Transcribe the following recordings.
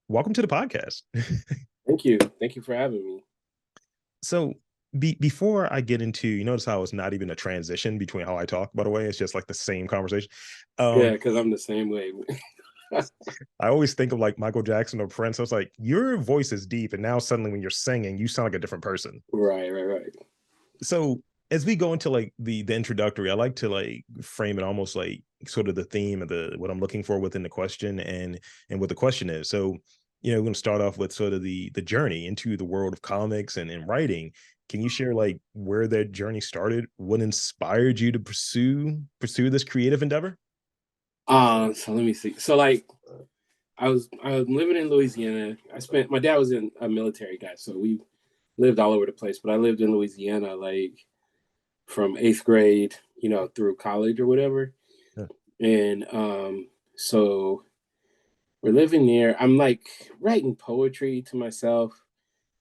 welcome to the podcast. Thank you. Thank you for having me. So, before I get into, you notice how it's not even a transition between how I talk, by the way, it's just like the same conversation. Yeah, Um, because I'm the same way. I always think of like Michael Jackson or Prince. I was like, your voice is deep, and now suddenly when you're singing, you sound like a different person. Right, right, right. So, as we go into like the introductory, I like to like frame it almost like sort of the theme of the what I'm looking for within the question and what the question is. So, we're going to start off with sort of the journey into the world of comics and writing. Can you share like where that journey started? What inspired you to pursue this creative endeavor? So let me see. So like I was living in Louisiana. My dad was a military guy, so we lived all over the place. But I lived in Louisiana like from eighth grade, through college or whatever. Yeah. And so we're living there. I'm like writing poetry to myself.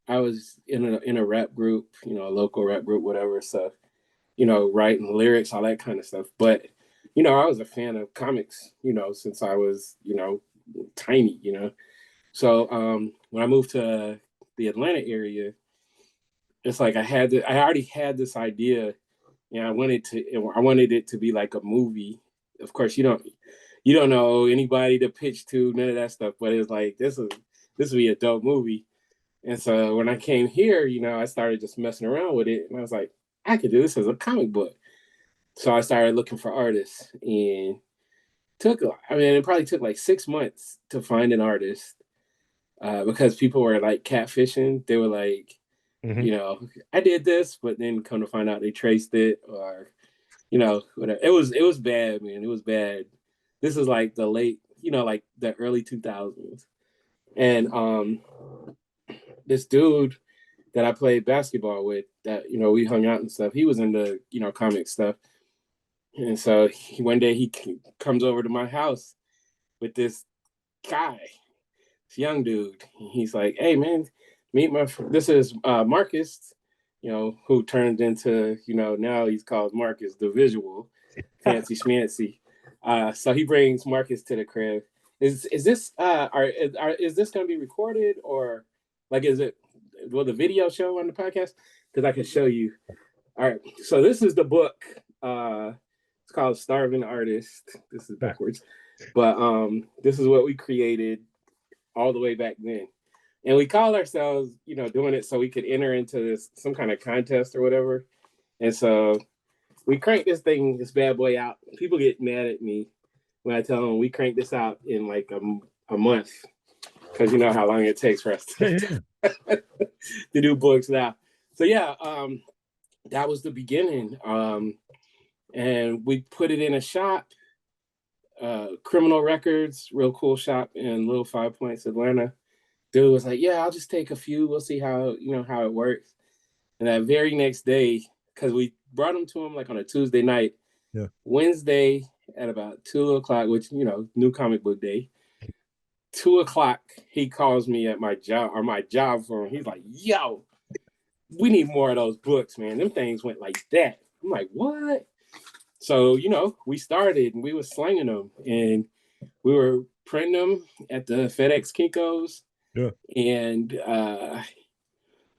I was in a rap group, a local rap group, whatever stuff. Writing lyrics, all that kind of stuff. But, I was a fan of comics, since I was, tiny. So when I moved to the Atlanta area, it's like I already had this idea, and I wanted it to be like a movie. Of course, you don't know anybody to pitch to, none of that stuff. But it's like this would be a dope movie. And so when I came here, I started just messing around with it, and I was like, I could do this as a comic book. So I started looking for artists, and it probably took like 6 months to find an artist, because people were like catfishing. They were like, Hmm. I did this, but then come to find out they traced it, or whatever. It was bad, man. It was bad. This is like the late, like the early 2000s, and this dude that I played basketball with, that we hung out and stuff. He was into comic stuff, and so one day he comes over to my house with this guy, this young dude. He's like, "Hey man, meet my this is Marcus, who turned into now he's called Marcus the Visual, fancy schmancy." So he brings Marcus to the crib. Is this is this going to be recorded, or like is it will the video show on the podcast? Because I can show you. All right, so this is the book. It's called Starving Artist. This is backwards, but this is what we created all the way back then, and we called ourselves, doing it so we could enter into this some kind of contest or whatever. And so we cranked this bad boy out. People get mad at me when I tell them we cranked this out in like a month, because you know how long it takes for us Yeah, to, yeah, to do books now. So yeah, that was the beginning. And we put it in a shop, Criminal Records, real cool shop in Little Five Points, Atlanta. Dude was like, "Yeah, I'll just take a few. We'll see how it works." And that very next day, because we brought them to him like on a Tuesday night, yeah. Wednesday at about 2 o'clock, which new comic book day. 2 o'clock, he calls me at my job, or my job phone. He's like, "Yo, we need more of those books, man. Them things went like that." I'm like, "What?" So we started and we were slanging them, and we were printing them at the FedEx Kinkos, Yeah. and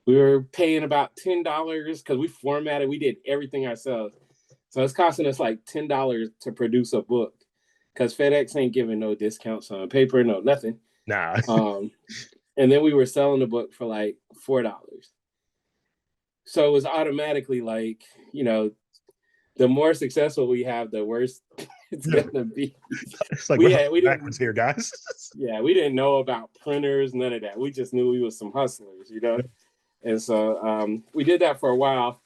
we were paying about $10 because we formatted. We did everything ourselves, so it's costing us like $10 to produce a book, because FedEx ain't giving no discounts on paper, no nothing. Nah. Um, and then we were selling the book for like $4. So it was automatically like, the more successful we have, the worse it's Yeah. gonna be. It's like We we're had we backwards didn't here, guys. Yeah, we didn't know about printers, none of that. We just knew we was some hustlers. And so we did that for a while.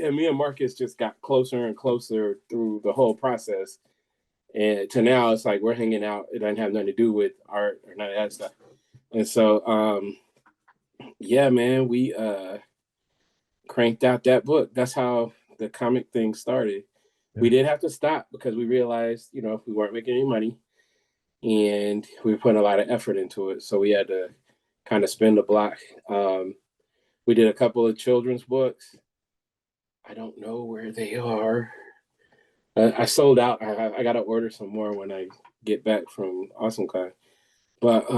And me and Marcus just got closer and closer through the whole process. And to now, it's like we're hanging out. It doesn't have nothing to do with art or none of that stuff. And so, yeah, man, we cranked out that book. That's how the comic thing started. Yeah. We did have to stop because we realized, we weren't making any money, and we were putting a lot of effort into it. So we had to kind of spin the block. We did a couple of children's books. I don't know where they are. I sold out. I got to order some more when I get back from AwesomeCon. But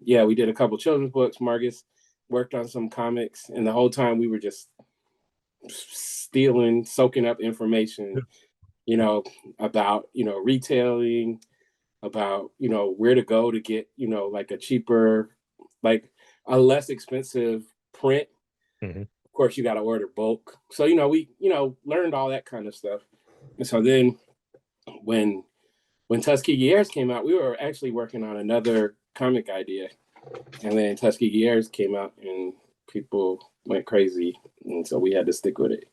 yeah, we did a couple children's books. Marcus worked on some comics, and the whole time we were just stealing, soaking up information, you know, about, retailing, about, where to go to get, like a cheaper, like a less expensive print. Mm-hmm. Of course, you got to order bulk. So, we, learned all that kind of stuff. And so then when Tuskegee Heirs came out, we were actually working on another comic idea. And then Tuskegee Heirs came out and people went crazy. And so we had to stick with it.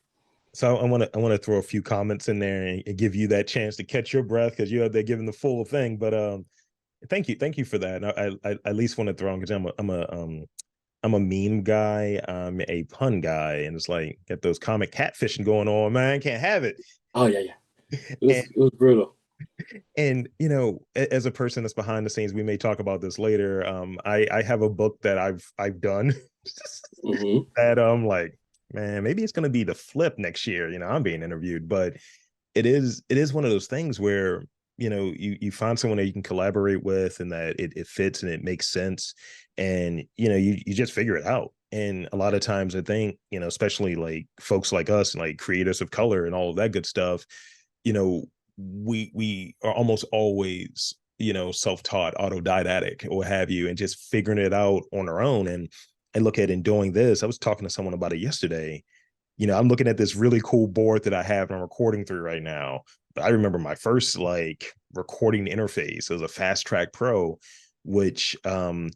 So I want to throw a few comments in there and give you that chance to catch your breath because you're there giving the full thing. But thank you for that. And I at least want to throw on because I'm a meme guy, I'm a pun guy, and it's like get those comic catfishing going on, man. Can't have it. Oh yeah, yeah. And It was brutal. and as a person that's behind the scenes, we may talk about this later. I have a book that I've done Mm-hmm. that like, man, maybe it's gonna be the flip next year. I'm being interviewed, but it is one of those things where you find someone that you can collaborate with and that it fits and it makes sense, and you just figure it out. And a lot of times I think especially like folks like us and like creators of color and all of that good stuff, you know we are almost always self-taught, autodidactic or what have you, and just figuring it out on our own. And I look at in doing this, I was talking to someone about it yesterday. I'm looking at this really cool board that I have and I'm recording through right now. But I remember my first like recording interface. It was a Fast Track Pro, which my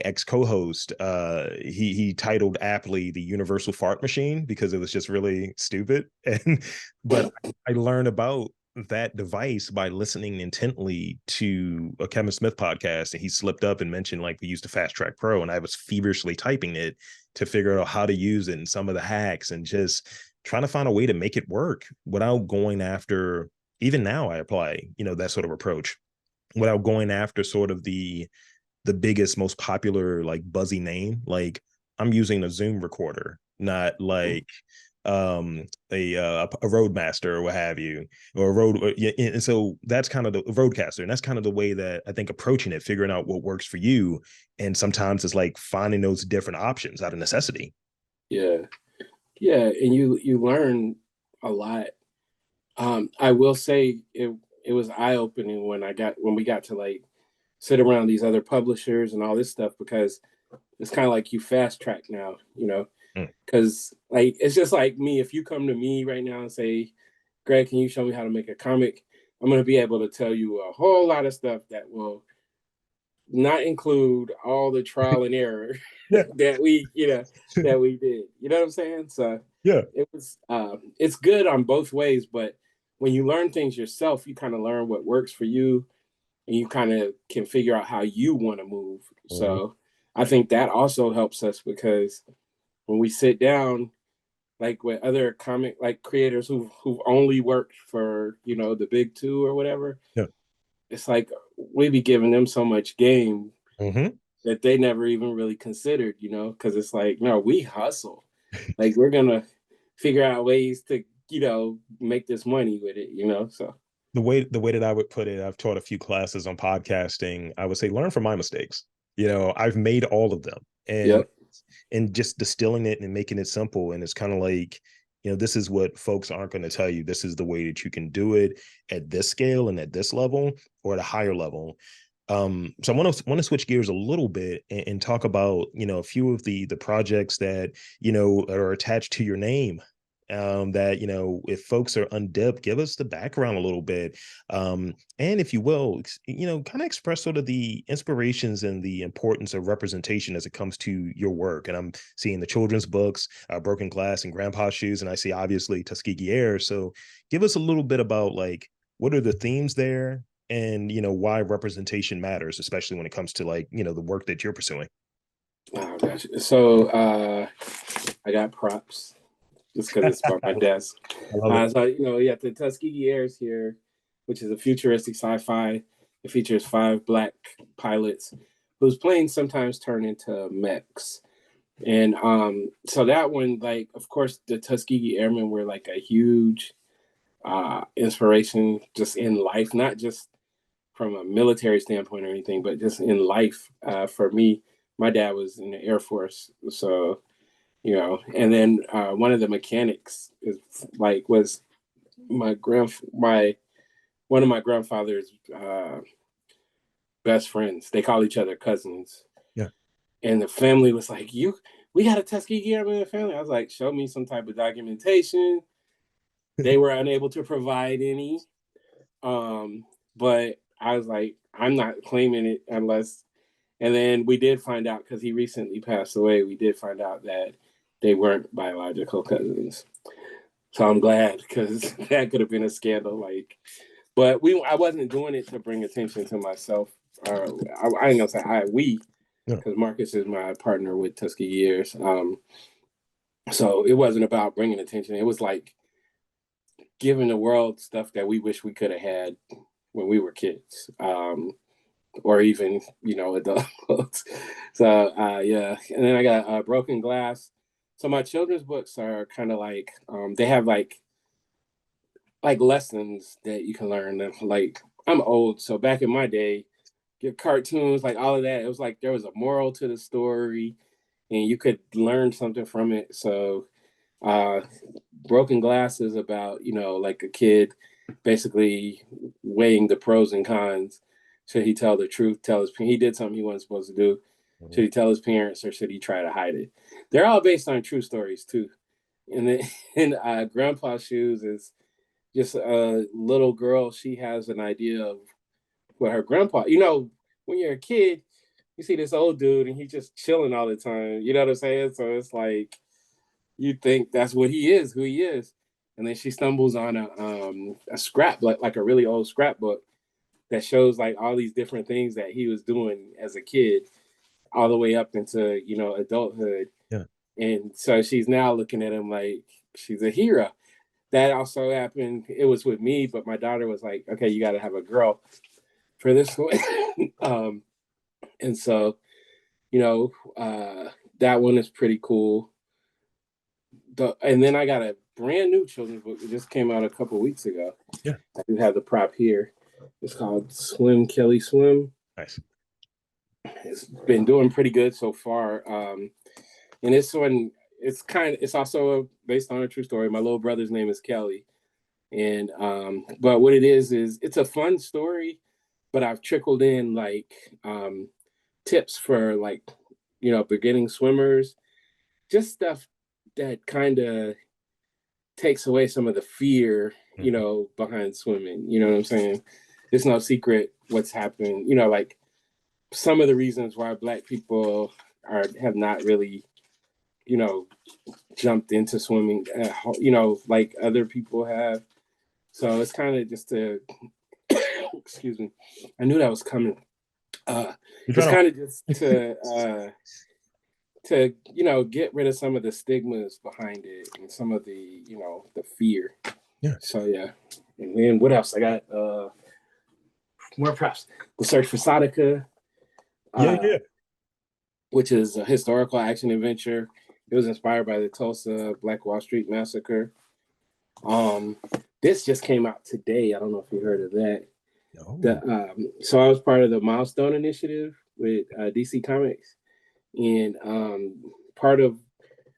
ex co-host he titled aptly the Universal Fart Machine because it was just really stupid. And but I learned about that device by listening intently to a Kevin Smith podcast, and he slipped up and mentioned like we used a Fast Track Pro, and I was feverishly typing it to figure out how to use it and some of the hacks and just trying to find a way to make it work without going after. Even now I apply that sort of approach without going after sort of the biggest, most popular like buzzy name. Like I'm using a Zoom recorder, not like a Roadmaster or what have you, or a road. And so that's kind of the Roadcaster, and that's kind of the way that I think approaching it, figuring out what works for you. And sometimes it's like finding those different options out of necessity. Yeah. Yeah. And you learn a lot. I will say it was eye opening when we got to like sit around these other publishers and all this stuff, because it's kind of like you fast track now, Mm. because like it's just like me. If you come to me right now and say, Greg, can you show me how to make a comic? I'm going to be able to tell you a whole lot of stuff that will not include all the trial and error Yeah. that we did. You know what I'm saying? So Yeah. it's good on both ways, but when you learn things yourself, you kind of learn what works for you, and you kind of can figure out how you want to move. Mhm. So I think that also helps us, because when we sit down like with other comic like creators who've only worked for the big two or whatever, Yeah. it's like we be giving them so much game Mm-hmm. that they never even really considered, because it's like, no, we hustle. Like we're gonna figure out ways to, make this money with it, So The way that I would put it, I've taught a few classes on podcasting. I would say learn from my mistakes. I've made all of them, and yep. just distilling it and making it simple. And it's kind of like, this is what folks aren't going to tell you. This is the way that you can do it at this scale and at this level or at a higher level. So I want to switch gears a little bit and talk about, a few of the projects that, are attached to your name. That, if folks are undipped, give us the background a little bit. And if you will, kind of express sort of the inspirations and the importance of representation as it comes to your work. And I'm seeing the children's books, Broken Glass and Grandpa's Shoes, and I see obviously Tuskegee Heirs. So give us a little bit about like, what are the themes there, and why representation matters, especially when it comes to like the work that you're pursuing. Oh gosh. So I got props just because it's by my desk. I love it. So yeah, the Tuskegee Heirs here, which is a futuristic sci-fi. It features 5 black pilots whose planes sometimes turn into mechs. And so that one, like, of course, the Tuskegee Airmen were like a huge inspiration just in life, not just from a military standpoint or anything, but just in life. For me, my dad was in the Air Force, so and then one of the mechanics is like was my one of my grandfather's best friends. They call each other cousins. Yeah. And the family was like, we got a Tuskegee Airman in the family. I was like, show me some type of documentation. They were unable to provide any. But I was like, I'm not claiming it unless. And then we did find out, because he recently passed away, we did find out that they weren't biological cousins. So I'm glad, because that could have been a scandal. But I wasn't doing it to bring attention to myself. I ain't gonna say we, because Marcus is my partner with Tuskegee Heirs. So it wasn't about bringing attention. It was like giving the world stuff that we wish we could have had when we were kids, or even adults. So yeah, and then I got Broken Glass. So my children's books are kind of like they have like lessons that you can learn. Like, I'm old, so back in my day, your cartoons, like all of that, it was like there was a moral to the story and you could learn something from it. So Broken Glass is about, like a kid basically weighing the pros and cons. Should he tell the truth? He did something he wasn't supposed to do. Should he tell his parents, or should he try to hide it? They're all based on true stories too. And then in Grandpa's Shoes is just a little girl. She has an idea of what her grandpa, when you're a kid, you see this old dude and he's just chilling all the time. You know what I'm saying? So it's like, you think that's what he is, who he is. And then she stumbles on a scrap, like a really old scrapbook that shows like all these different things that he was doing as a kid, all the way up into, adulthood. Yeah. And so she's now looking at him like she's a hero. That also happened. It was with me, but my daughter was like, okay, you got to have a girl for this one. And so, that one is pretty cool. And then I got a brand new children's book that just came out a couple weeks ago. Yeah. I do have the prop here. It's called Swim, Kelly Swim. Nice. It's been doing pretty good so far. And this one, it's also based on a true story. My little brother's name is Kelly. And but what it is it's a fun story, but I've trickled in like tips for like, beginning swimmers, just stuff that kind of takes away some of the fear, behind swimming. You know what I'm saying? It's no secret what's happened. Like some of the reasons why Black people have not really, jumped into swimming, like other people have. So it's kind of just to, excuse me, I knew that was coming. It's kind of just to get rid of some of the stigmas behind it and some of the the fear. Yeah. So yeah, and then what else? I got more props. The Search for Sadaka. Yeah. Which is a historical action adventure. It was inspired by the Tulsa Black Wall Street Massacre. This just came out today. I don't know if you heard of that. No. So I was part of the Milestone Initiative with DC Comics, and part of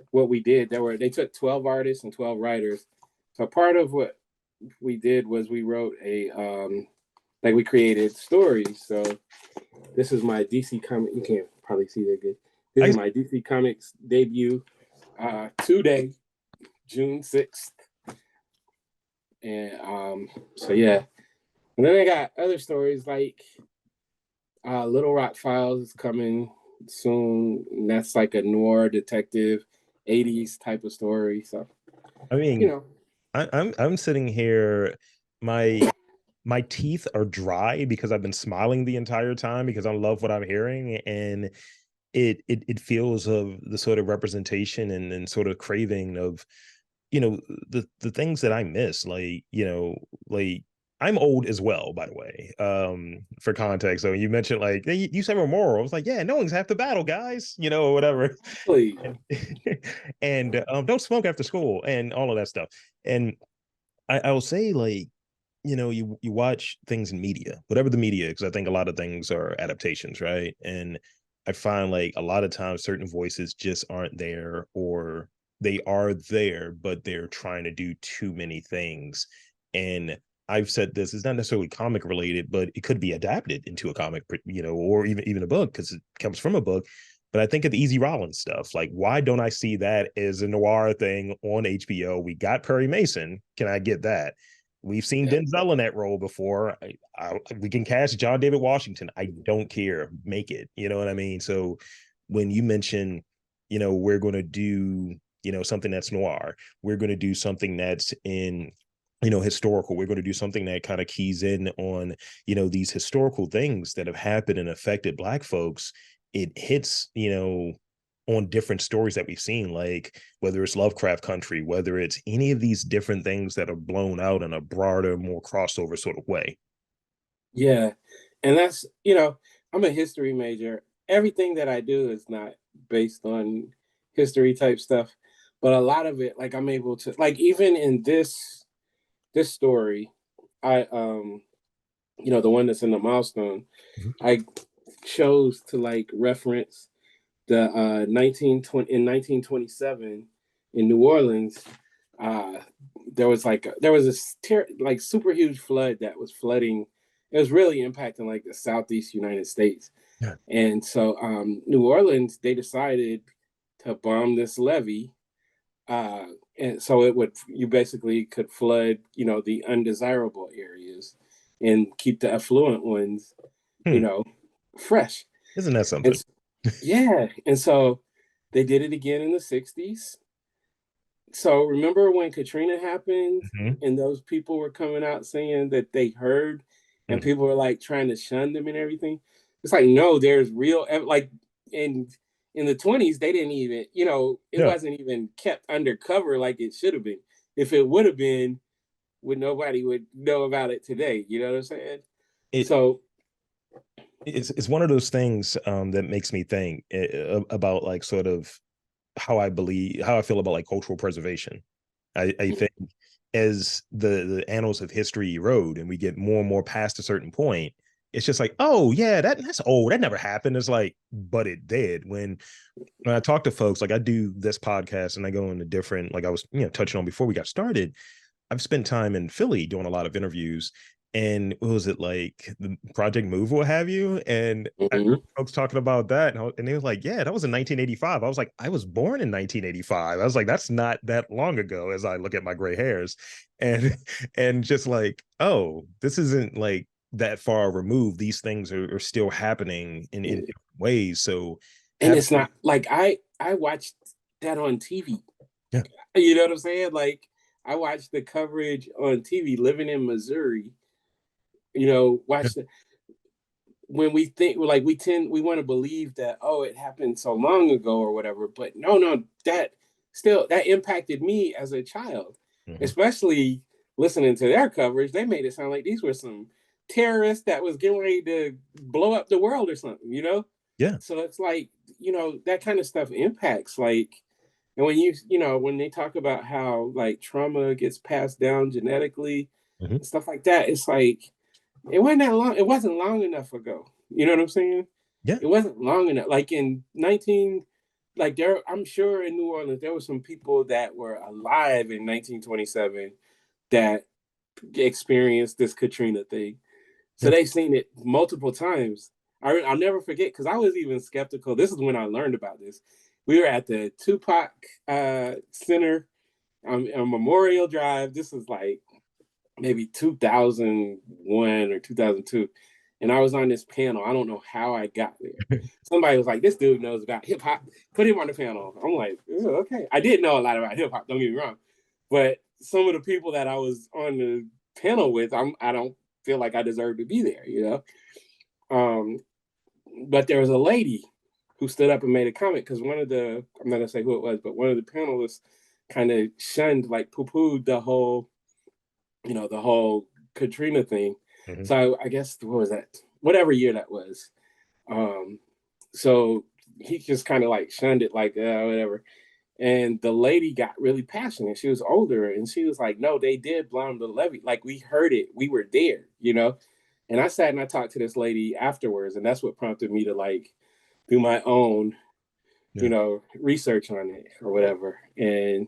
what we did, they took 12 artists and 12 writers. So part of what we did was we wrote we created stories. So this is my DC comic. You can't probably see that good. This is my DC Comics debut today, June 6th. And so yeah. And then I got other stories like Little Rock Files is coming soon. And that's like a noir detective 80s type of story. So I mean, I'm sitting here, my teeth are dry because I've been smiling the entire time because I love what I'm hearing, and it feels of the sort of representation and sort of craving of the things that I miss, like I'm old as well, by the way, for context. So you mentioned like you said Memorial. I was like, yeah, no one's half the battle, guys, or whatever. And don't smoke after school and all of that stuff. And I will say, like, you watch things in media, whatever the media, because I think a lot of things are adaptations, right? And I find like a lot of times certain voices just aren't there, or they are there, but they're trying to do too many things. And I've said this, it's not necessarily comic related, but it could be adapted into a comic, or even a book because it comes from a book. But I think of the Easy Rollins stuff. Like, why don't I see that as a noir thing on HBO? We got Perry Mason. Can I get that? We've seen Yeah. Denzel in that role before. We can cast John David Washington. I don't care. Make it. You know what I mean? So when you mention, we're going to do, something that's noir, we're going to do something that's in, historical. We're going to do something that kind of keys in on, these historical things that have happened and affected Black folks. It hits, on different stories that we've seen, like whether it's Lovecraft Country, whether it's any of these different things that are blown out in a broader, more crossover sort of way. Yeah. And that's, I'm a history major. Everything that I do is not based on history type stuff, but a lot of it, like I'm able to, like even in this story, I the one that's in the milestone, Mhm. I chose to like reference the 1927 in New Orleans. uh there was like super huge flood that was flooding. It was really impacting like the southeast United States. Yeah. And so New Orleans, they decided to bomb this levee. uh and so it would, you basically could flood, the undesirable areas and keep the affluent ones, you Hmm. know fresh. Isn't that And something? yeah, and so they did it again in the 60s. So remember when Katrina happened Mhm. and those people were coming out saying that they heard, and Mhm. people were like trying to shun them and everything? It's like, no, there's real like in the 20s, they didn't even, it Yeah. wasn't even kept undercover like it should have been. If it would have been, would nobody would know about it today. You know what I'm saying? It So it's one of those things that makes me think about like sort of how I feel about like cultural preservation. I think as the annals of history erode and we get more and more past a certain point, it's just like, oh yeah, that's old. That never happened. It's like, but it did. When I talk to folks, like I do this podcast and I go into different, like I was, touching on before we got started, I've spent time in Philly doing a lot of interviews. And what was it like the Project Move, what have you? And I heard mhm. folks talking about that, and they were like, "Yeah, that was in 1985." I was like, "I was born in 1985." I was like, "That's not that long ago." As I look at my gray hairs, and and just like, oh, this isn't like that far removed. These things are still happening in different ways. So And have it's not like I watched that on TV. yeah, You know what I'm saying? Like I watched the coverage on TV living in Missouri. yeah, Watch the, when we think like we want to believe that, oh, it happened so long ago or whatever, but no, that still that impacted me as a child, mhm, especially listening to their coverage. They made it sound like these were some terrorists that was getting ready to blow up the world or something. yeah, So it's like, that kind of stuff impacts like. And when they talk about how like trauma gets passed down genetically mhm, and stuff like that, it's like it wasn't that long. It wasn't long enough ago. You know what I'm saying? yeah, It wasn't long enough. Like in 19, like there, I'm sure in New Orleans there were some people that were alive in 1927 that experienced this Katrina thing. So yeah, they've seen it multiple times. I'll never forget because I was even skeptical. This is when I learned about this. We were at the Tupac Center on Memorial Drive. This is like maybe 2001 or 2002. And I was on this panel. I don't know how I got there. Somebody was like, this dude knows about hip hop. Put him on the panel. I'm like, "Oh, okay." I did know a lot about hip hop, don't get me wrong. But some of the people that I was on the panel with, I don't feel like I deserve to be there. Um, but there was a lady who stood up and made a comment because I'm not gonna say who it was, but one of the panelists kind of shunned, like poo-pooed the whole Katrina thing. mhm, So I guess what was that? Whatever year that was. Um, so he just kind of like shunned it, like whatever. And the lady got really passionate. She was older, and she was like, "No, they did blind the levee. Like we heard it. We were there, you know." And I sat and I talked to this lady afterwards, and that's what prompted me to like do my own, Yeah. research on it or whatever, and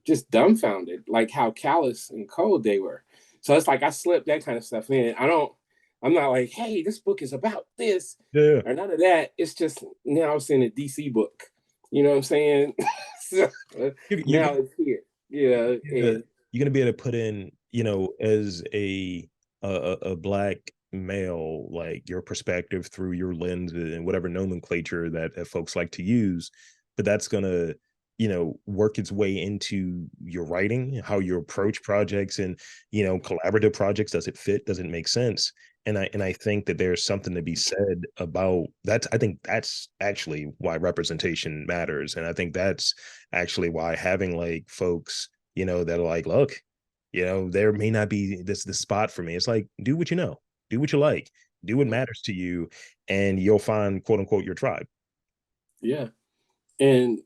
just dumbfounded, like how callous and cold they were. So it's like I slipped that kind of stuff in. I'm not like, hey, this book is about this Yeah. or none of that. It's just now it's in a DC book. You know what I'm saying? So, You now it's here. Yeah, and you're gonna be able to put in, as a black male, like your perspective through your lens and whatever nomenclature that folks like to use, but that's gonna, work its way into your writing, how you approach projects and collaborative projects. Does it fit? Does it make sense? And I think that there's something to be said about that. I think that's actually why representation matters. And I think that's actually why having like folks, that are like, look, there may not be this spot for me. It's like, do what you know, do what you like, do what matters to you, and you'll find quote unquote your tribe. yeah. And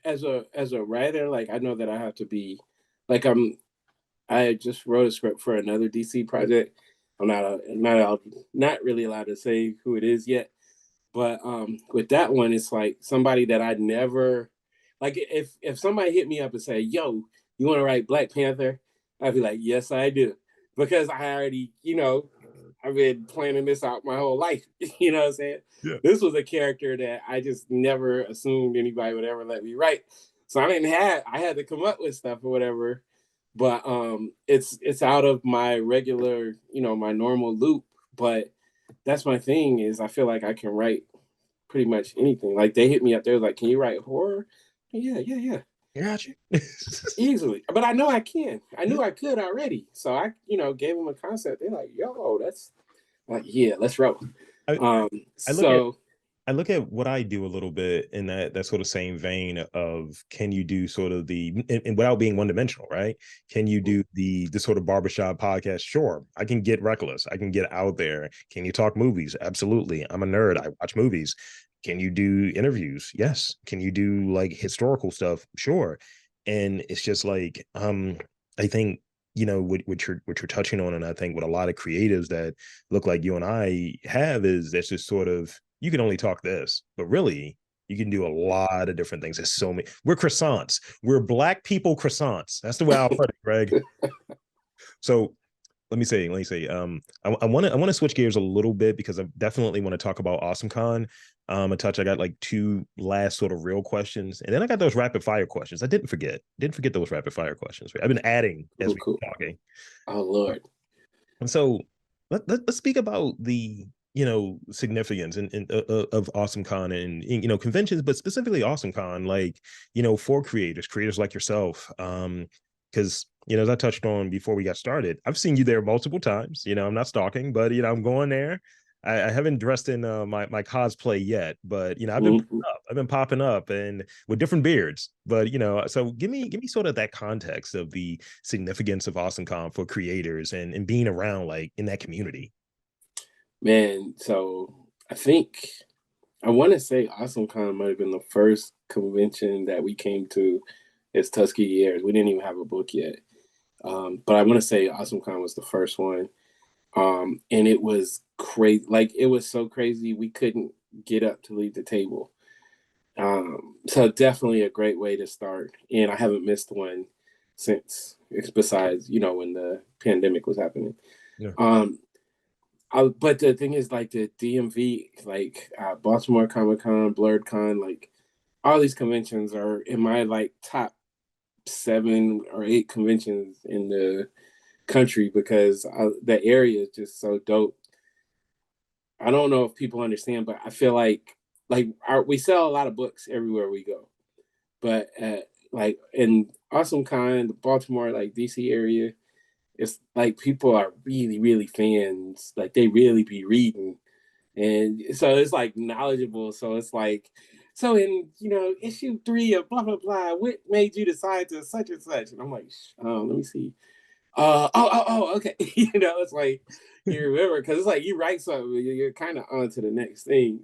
as a writer, like I know that I have to be like I just wrote a script for another DC project. I'm not really allowed to say who it is yet, but with that one, it's like somebody that I'd never like. If somebody hit me up and say, "Yo, you want to write Black Panther?" I'd be like, "Yes, I do," because I already, I've been planning this out my whole life. You know what I'm saying? Yeah. This was a character that I just never assumed anybody would ever let me write. So I had to come up with stuff or whatever. But it's out of my regular, my normal loop. But that's my thing is I feel like I can write pretty much anything. Like they hit me up, they were like, "Can you write horror?" Yeah, yeah, yeah. Got you. Easily. But I know I can. I knew I could already. So I, gave them a concept. They're like, "Yo, that's like, yeah, let's roll." I, Um, I look at so I look at what I do a little bit in that sort of same vein of, can you do sort of and without being one dimensional, right? Can you do the sort of barbershop podcast? Sure. I can get reckless. I can get out there. Can you talk movies? Absolutely. I'm a nerd. I watch movies. Can you do interviews? Yes. Can you do like historical stuff? Sure. And it's just like, I think, what you're touching on, and I think what a lot of creatives that look like you and I have, is that's just sort of, you can only talk this, but really you can do a lot of different things. There's so many. We're croissants. We're black people croissants. That's the way I'll put it, Greg. So let me say, I want to switch gears a little bit because I definitely want to talk about AwesomeCon. A touch. I got like two last sort of real questions, and then I got those rapid fire questions. I didn't forget those rapid fire questions. I've been adding as cool, we've cool. been talking. Oh Lord. And so let's speak about the significance of AwesomeCon and conventions, but specifically AwesomeCon, like for creators like yourself. Because as I touched on before we got started, I've seen you there multiple times. I'm not stalking, but I'm going there. I haven't dressed in my cosplay yet, but Mhm. I've been popping up and with different beards. But so give me sort of that context of the significance of AwesomeCon for creators and being around like in that community. Man, so I think I want to say AwesomeCon might have been the first convention that we came to as Tuskegee Heirs. We didn't even have a book yet. But I want to say AwesomeCon was the first one. And it was crazy. Like it was so crazy we couldn't get up to leave the table. So definitely a great way to start. And I haven't missed one since, besides, when the pandemic was happening. Yeah. Um, but the thing is, like the DMV, like Baltimore Comic Con, Blurred Con, like all these conventions are in my like top 7 or 8 conventions in the country because the area is just so dope. I don't know if people understand, but I feel like we sell a lot of books everywhere we go, but like in Awesome Con, the Baltimore, like DC area, it's like people are really, really fans. Like they really be reading, and so it's like knowledgeable. So it's like, so in issue 3 of blah blah blah, what made you decide to such and such? And I'm like, let me see. Okay. It's like you remember because it's like you write something, you're kind of on to the next thing.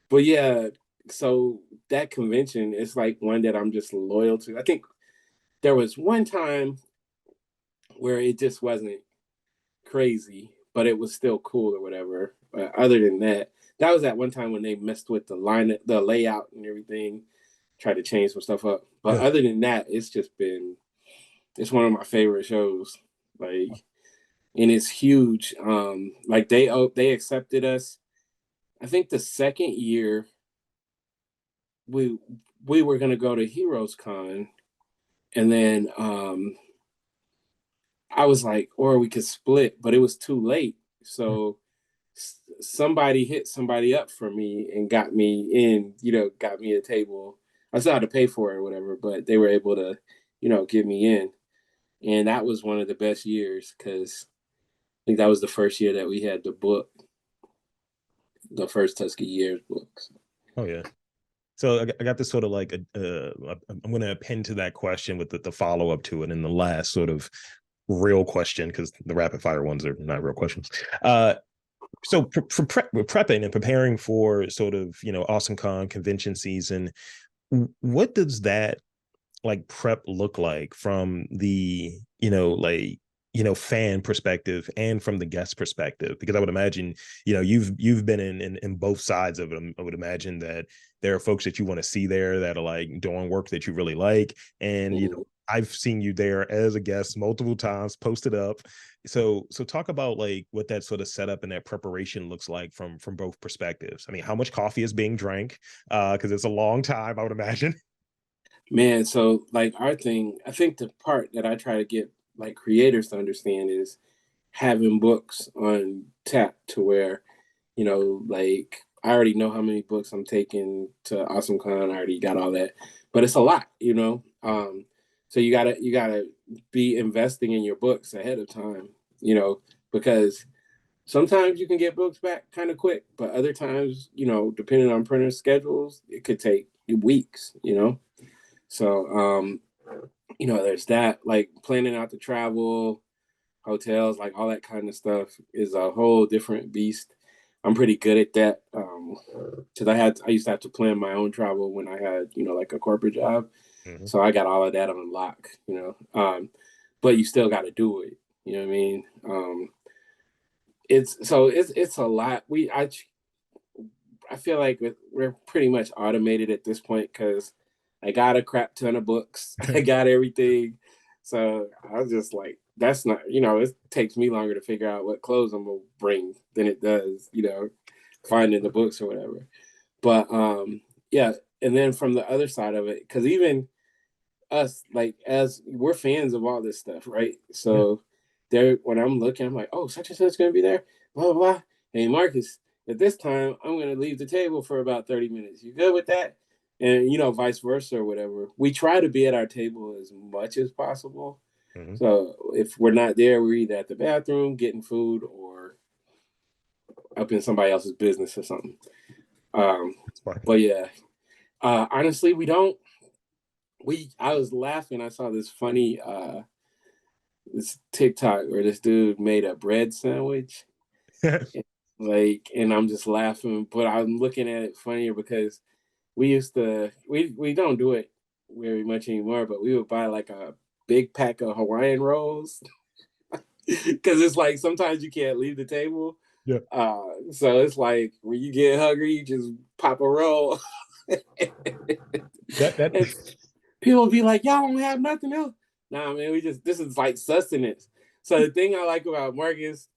But yeah, so that convention is like one that I'm just loyal to. I think there was one time where it just wasn't crazy, but it was still cool or whatever. But other than that, that was that one time when they messed with the layout and everything, tried to change some stuff up. But Yeah. other than that, it's one of my favorite shows. Like, and it's huge. Like they accepted us. I think the second year we we were gonna go to Heroes Con, and then I was like, or we could split, but it was too late. So somebody hit somebody up for me and got me in, got me a table. I still had to pay for it or whatever, but they were able to, get me in. And that was one of the best years because I think that was the first year that we had the book, the first Tuskegee Heirs books. Oh yeah. So I got this sort of like I'm going to append to that question with the follow up to it, and the last sort of real question, because the rapid fire ones are not real questions. So for prepping and preparing for sort of Awesome Con convention season, what does that like prep look like from the fan perspective and from the guest perspective? Because I would imagine you've been in both sides of it. I would imagine that there are folks that you want to see there that are like doing work that you really like, and I've seen you there as a guest multiple times, posted up. So talk about like what that sort of setup and that preparation looks like from both perspectives. I mean, how much coffee is being drank? Because it's a long time, I would imagine. Man, so like our thing, I think the part that I try to get like creators to understand is having books on tap to where, like I already know how many books I'm taking to AwesomeCon. I already got all that, but it's a lot. So you gotta be investing in your books ahead of time, because sometimes you can get books back kind of quick, but other times, depending on printer schedules, it could take weeks. So, there's that, like planning out the travel, hotels, like all that kind of stuff is a whole different beast. I'm pretty good at that. Cause I used to have to plan my own travel when I had, like a corporate job. Mm-hmm. So I got all of that on lock. But you still got to do it. You know what I mean? It's a lot. I feel like we're pretty much automated at this point because I got a crap ton of books. I got everything. So I was just like, that's not, it takes me longer to figure out what clothes I'm gonna bring than it does, finding the books or whatever. But yeah, and then from the other side of it, because even us, like as we're fans of all this stuff, right? So there when I'm looking, I'm like, oh, such and such gonna be there, blah blah blah. Hey Marcus, at this time, I'm gonna leave the table for about 30 minutes. You good with that? And vice versa or whatever. We try to be at our table as much as possible. Mm-hmm. So if we're not there, we're either at the bathroom getting food or up in somebody else's business or something. But yeah, honestly, we don't. I was laughing. I saw this funny this TikTok where this dude made a bread sandwich. And I'm just laughing, but I'm looking at it funnier because we don't do it very much anymore, but we would buy like a big pack of Hawaiian rolls because it's like sometimes you can't leave the table. Yeah. So it's like when you get hungry, you just pop a roll. And people be like, y'all don't have nothing else. Nah, man, this is like sustenance. So the thing I like about Marcus,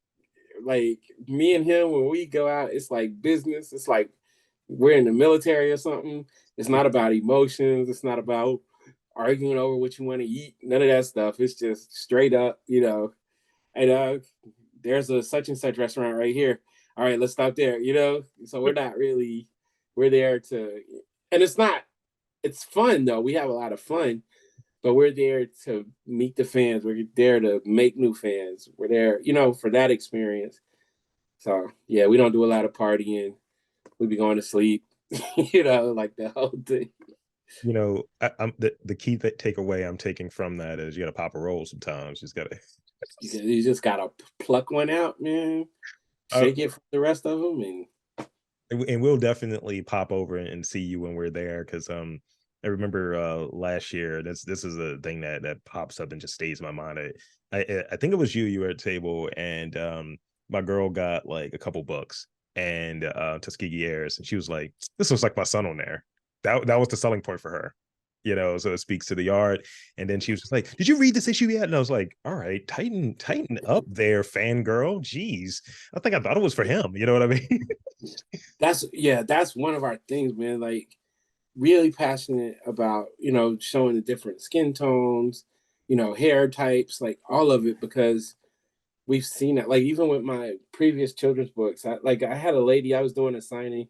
like me and him, when we go out, it's like business. It's like we're in the military or something. It's not about emotions. It's not about arguing over what you want to eat. None of that stuff. It's just straight up, and there's a such and such restaurant right here. All right, let's stop there, So we're there to, and it's fun though. We have a lot of fun, but we're there to meet the fans. We're there to make new fans. We're there, for that experience. So yeah, we don't do a lot of partying. We be going to sleep, like the whole thing. I'm the key takeaway I'm taking from that is you got to pop a roll sometimes. You just got to. You just gotta pluck one out, man. Shake it from the rest of them, and and we'll definitely pop over and see you when we're there, because I remember last year, this is a thing that pops up and just stays in my mind. I think it was you were at table, and my girl got like a couple books, and Tuskegee Heirs, and she was like, this looks like my son on there. That was the selling point for her, so it speaks to the art. And then she was just like, did you read this issue yet? And I was like, all right, tighten up there, fangirl. Jeez, I thought it was for him, you know what I mean? That's one of our things, man. Like, really passionate about, showing the different skin tones, hair types, like all of it, because we've seen it. Like, even with my previous children's books, I had a lady, I was doing a signing.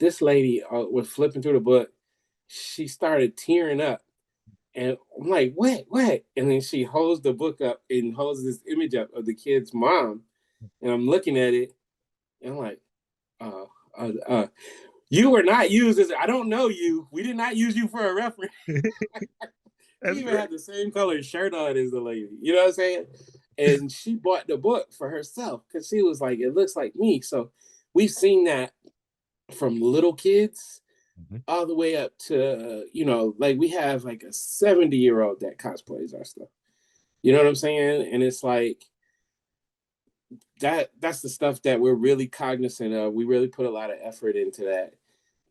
This lady was flipping through the book. She started tearing up. And I'm like, what? And then she holds the book up and holds this image up of the kid's mom. And I'm looking at it, and I'm like, uh, uh, uh, you were not used as, I don't know you. We did not use you for a reference. You That's even great. had the same color shirt on as the lady. You know what I'm saying? And she bought the book for herself because she was like, it looks like me. So we've seen that from little kids Mhm. all the way up to, like we have like a 70-year-old that cosplays our stuff. You know what I'm saying? And it's like that's the stuff that we're really cognizant of. We really put a lot of effort into that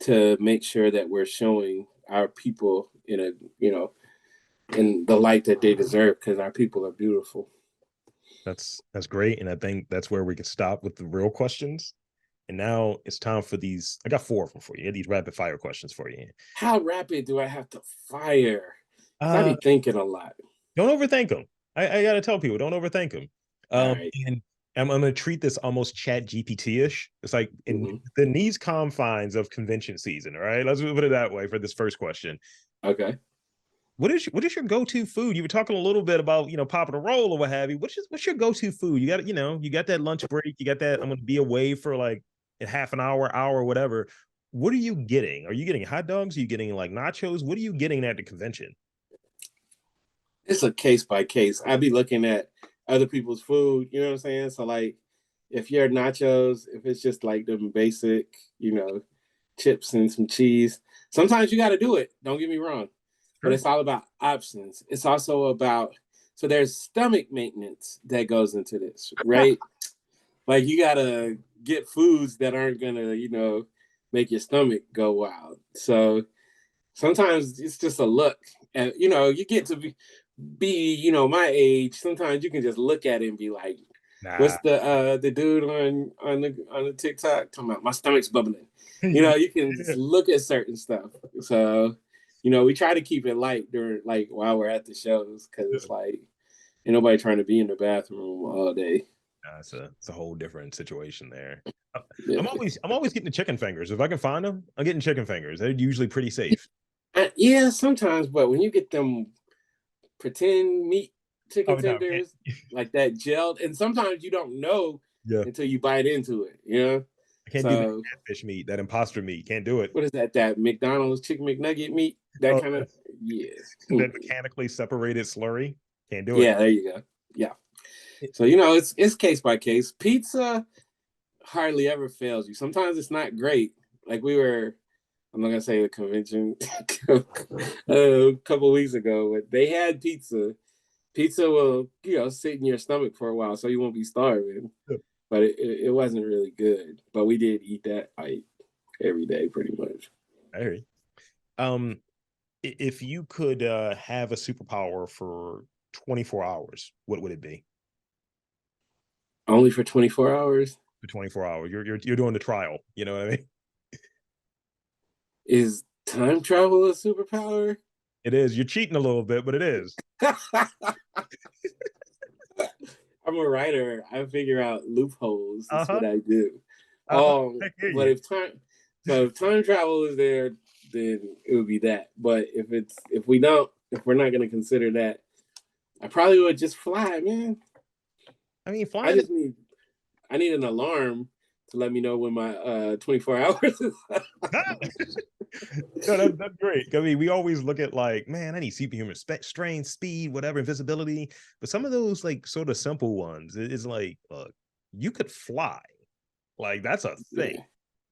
to make sure that we're showing our people in a, in the light that they deserve, because our people are beautiful. That's great, and I think that's where we can stop with the real questions. And now it's time for these. I got four of them for you. These rapid fire questions for you. How rapid do I have to fire? Because I Uh, be thinking a lot. don't overthink them. I gotta tell people, don't overthink them. All right. And I'm gonna treat this almost chat GPT-ish. It's like in Mm-hmm. these confines of convention season. All right, let's put it that way for this first question. Okay. What is your go-to food? You were talking a little bit about popping a roll or what have you. What's your go-to food? You got that lunch break. You got that. I'm gonna be away for like a half an hour, whatever. What are you getting? Are you getting hot dogs? Are you getting like nachos? What are you getting at the convention? It's a case by case. I be looking at other people's food, you know what I'm saying? So like if you're nachos, if it's just like the basic, chips and some cheese, sometimes you gotta do it. Don't get me wrong. But Sure. it's all about options. It's also about, so there's stomach maintenance that goes into this, right? Like you gotta get foods that aren't gonna, make your stomach go wild. So sometimes it's just a look. And you get to be my age. Sometimes you can just look at it and be like, Nah. what's the dude on the TikTok talking about my stomach's bubbling. You can just look at certain stuff. So, we try to keep it light during, like, while we're at the shows, because it's like ain't nobody trying to be in the bathroom all day. Nah, it's a whole different situation there. Yeah. I'm always getting the chicken fingers. If I can find them, I'm getting chicken fingers. They're usually pretty safe. Yeah, sometimes, but when you get them pretend meat chicken Oh no, can't. tenders, like that gelled, and sometimes you don't know Yeah, until you bite into it. I can't do that So catfish meat, that imposter meat. Can't do it. what is that? That McDonald's chicken McNugget meat? That Oh, kind of, yeah. that mechanically separated slurry. Can't do it. Yeah, there you go. Yeah. So it's case by case. Pizza hardly ever fails you. Sometimes it's not great. Like I'm not gonna say the convention a couple of weeks ago, but they had pizza. Pizza will, sit in your stomach for a while, so you won't be starving. But it wasn't really good. But we did eat that like every day, pretty much. Hey. Um, if you could have a superpower for 24 hours, what would it be? Only for 24 hours. For 24 hours, you're doing the trial. You know what I mean? Is time travel a superpower? It is. You're cheating a little bit, but it is. I'm a writer. I figure out loopholes. Uh That's huh. what I do. I hear But you. if time travel is there, then it would be that. But if we're not gonna consider that, I probably would just fly, man. I mean, I flying. just need I need an alarm to let me know when my 24 hours is up. No, that's great. I mean, we always look at like, man, I need superhuman strength, speed, whatever, invisibility. But some of those like sort of simple ones is like, look, you could fly. Like that's a thing. Yeah.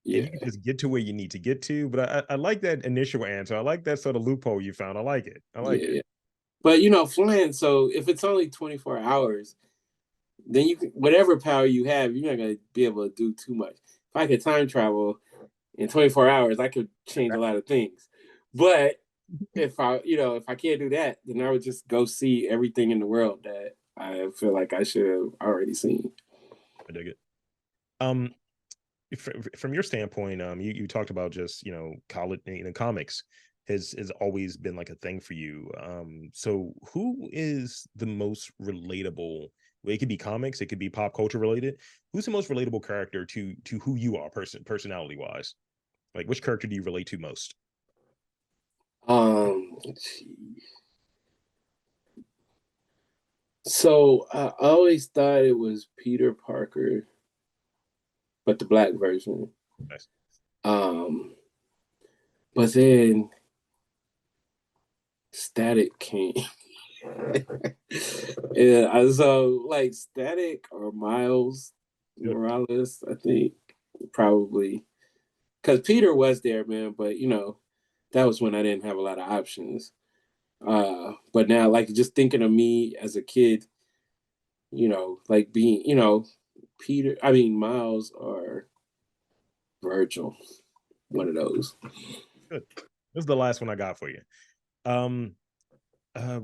and Yeah, you can just get to where you need to get to. But I like that initial answer. I like that sort of loophole you found. I like it. I like yeah, it. yeah. But flying. So if it's only 24 hours, then you can, whatever power you have, you're not gonna be able to do too much. If I could time travel in 24 hours, I could change a lot of things. But if I can't do that, then I would just go see everything in the world that I feel like I should have already seen. I dig it. Um, from your standpoint, you talked about just college, comics has always been like a thing for you. So who is the most relatable? Well, it could be comics, it could be pop culture related. Who's the most relatable character to who you are, personality wise? Like, which character do you relate to most? Let's see. So I always thought it was Peter Parker, but the black version. Nice. Um, but then Static came. Yeah, so like Static or Miles Good. Morales, I think probably because Peter was there, man. But that was when I didn't have a lot of options. But now, like just thinking of me as a kid, like being, Peter, I mean Miles or Virgil, one of those. Good. This is the last one I got for you. Um, uh,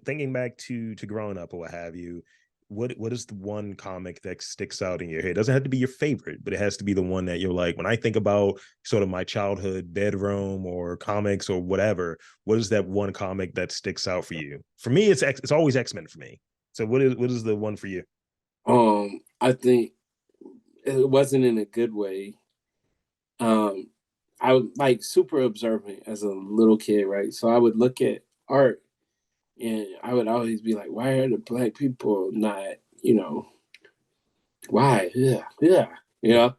thinking back to growing up or what have you, what is the one comic that sticks out in your head? It doesn't have to be your favorite, but it has to be the one that you're like, when I think about sort of my childhood bedroom or comics or whatever, what is that one comic that sticks out for you? For me, it's always X-Men for me. So what is the one for you? I think it wasn't in a good way. Um, I was like super observant as a little kid, right? So I would look at art and I would always be like, why are the black people not, why? Yeah, yeah. You know,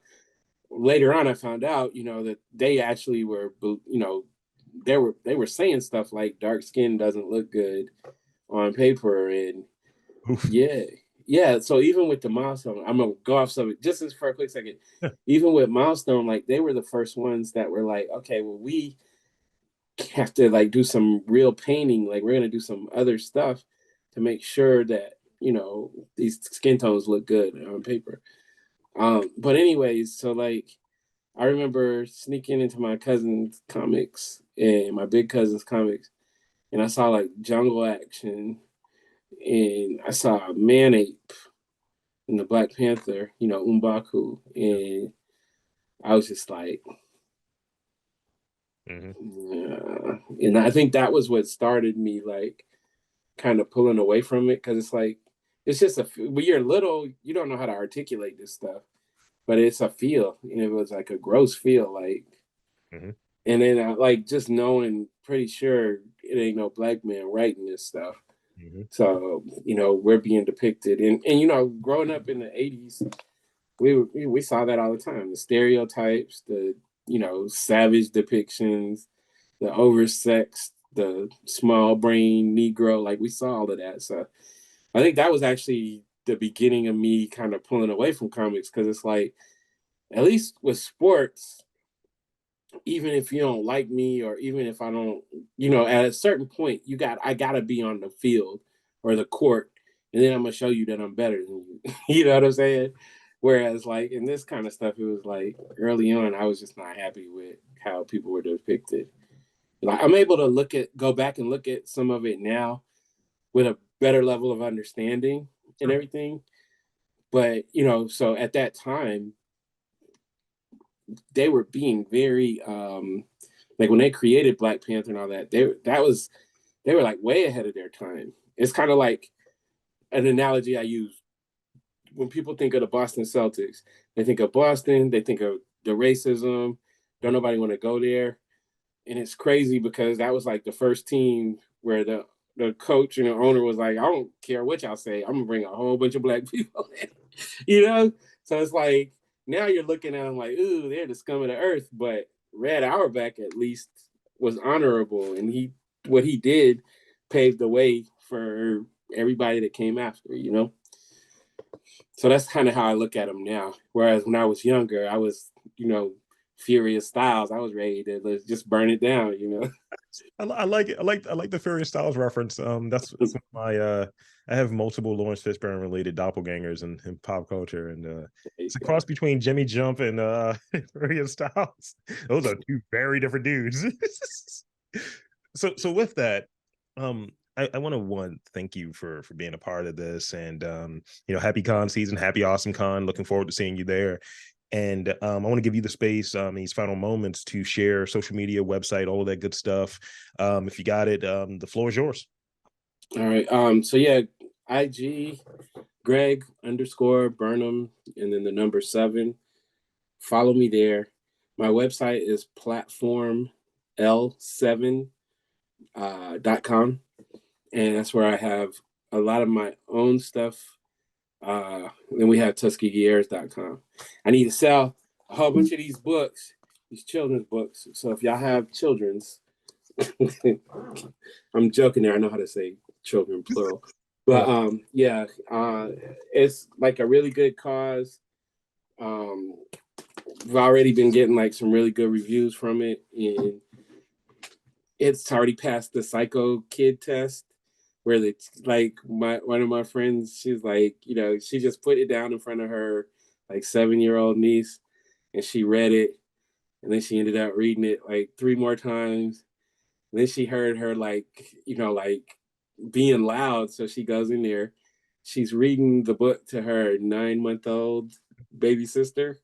later on I found out, that they actually were, they were saying stuff like dark skin doesn't look good on paper and Oof. yeah. Yeah. So even with the milestone, I'm gonna go off something just as for a quick second. Even with milestone, like they were the first ones that were like, okay, well, we have to like do some real painting, like we're gonna do some other stuff to make sure that these skin tones look good on paper. But anyways, so like I remember sneaking into my cousin's comics and my big cousin's comics, and I saw like Jungle Action, and I saw Man Ape and the Black Panther, Umbaku, and I was just like, Mm-hmm. yeah. And I think that was what started me like kind of pulling away from it because it's like it's just when you're little, you don't know how to articulate this stuff, but it's a feel, and it was like a gross feel, like, Mm-hmm. and then I like just knowing pretty sure it ain't no black man writing this stuff. Mm-hmm. So we're being depicted, and growing up in the '80s, we saw that all the time. The stereotypes, the savage depictions, the oversexed, the small brain Negro. Like we saw all of that. So I think that was actually the beginning of me kind of pulling away from comics because it's like at least with sports, even if you don't like me or even if I don't, at a certain point I gotta be on the field or the court, and then I'm gonna show you that I'm better than you. You know what I'm saying? Whereas like in this kind of stuff, it was like early on, I was just not happy with how people were depicted. Like I'm able to go back and look at some of it now with a better level of understanding and Sure. everything. But so at that time, they were being very like when they created Black Panther and all that, they were like way ahead of their time. It's kind of like an analogy I use when people think of the Boston Celtics. They think of Boston, they think of the racism, don't nobody want to go there. And it's crazy because that was like the first team where the coach and the owner was like, I don't care what y'all say, I'm gonna bring a whole bunch of black people in. So it's like now you're looking at them like, ooh, they're the scum of the earth. But Red Auerbach at least was honorable, and what he did paved the way for everybody that came after. So that's kind of how I look at them now. Whereas when I was younger, I was, Furious Styles. I was ready to let's just burn it down. I like it. I like the Furious Styles reference. That's one of my I have multiple Lawrence Fishburne related doppelgangers in pop culture, and it's a cross between Jimmy Jump and Furious Styles. Those are two very different dudes. So with that, I want to thank you for being a part of this, and happy con season, happy awesome con. Looking forward to seeing you there. And I want to give you the space, these final moments to share social media, website, all of that good stuff. If you got it, the floor is yours. All right. So yeah, IG Greg_Burnham and then the number 7. Follow me there. My website is platforml7.com. And that's where I have a lot of my own stuff. Then we have TuskegeeHeirs.com. I need to sell a whole bunch of these books, these children's books. So if y'all have children's, I'm joking there. I know how to say children plural. But yeah, it's like a really good cause. We've already been getting like some really good reviews from it, and it's already passed the psycho kid test, where it's like one of my friends, she's like, she just put it down in front of her like 7-year-old niece, and she read it, and then she ended up reading it like 3 more times. And then she heard her like being loud, so she goes in there. She's reading the book to her 9-month-old baby sister.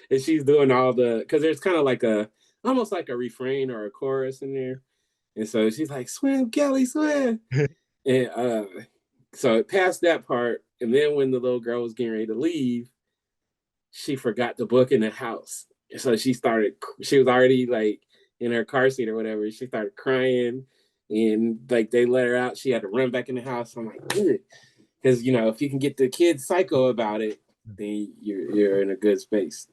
And she's doing all because there's kind of like almost like a refrain or a chorus in there. And so she's like, swim, Kelly, swim. And so it passed that part. And then when the little girl was getting ready to leave, she forgot the book in the house. And so she was already like in her car seat or whatever. She started crying, and like they let her out. She had to run back in the house. I'm like, good. Because, if you can get the kids psycho about it, then you're in a good space.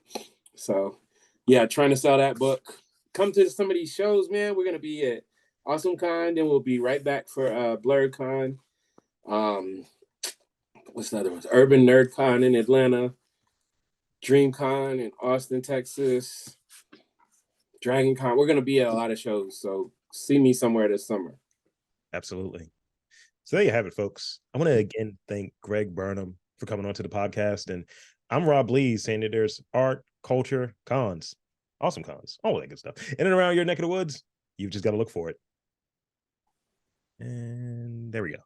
So yeah, trying to sell that book. Come to some of these shows, man. We're going to be at Awesome Con, then we'll be right back for Blurred Con. What's the other ones? Urban Nerd Con in Atlanta, Dream Con in Austin, Texas, Dragon Con. We're going to be at a lot of shows, so see me somewhere this summer. Absolutely. So there you have it, folks. I want to again thank Greg Burnham for coming onto the podcast, and I'm Rob Lee, saying that there's art, culture, cons, awesome cons, all that good stuff in and around your neck of the woods. You've just got to look for it. And there we go.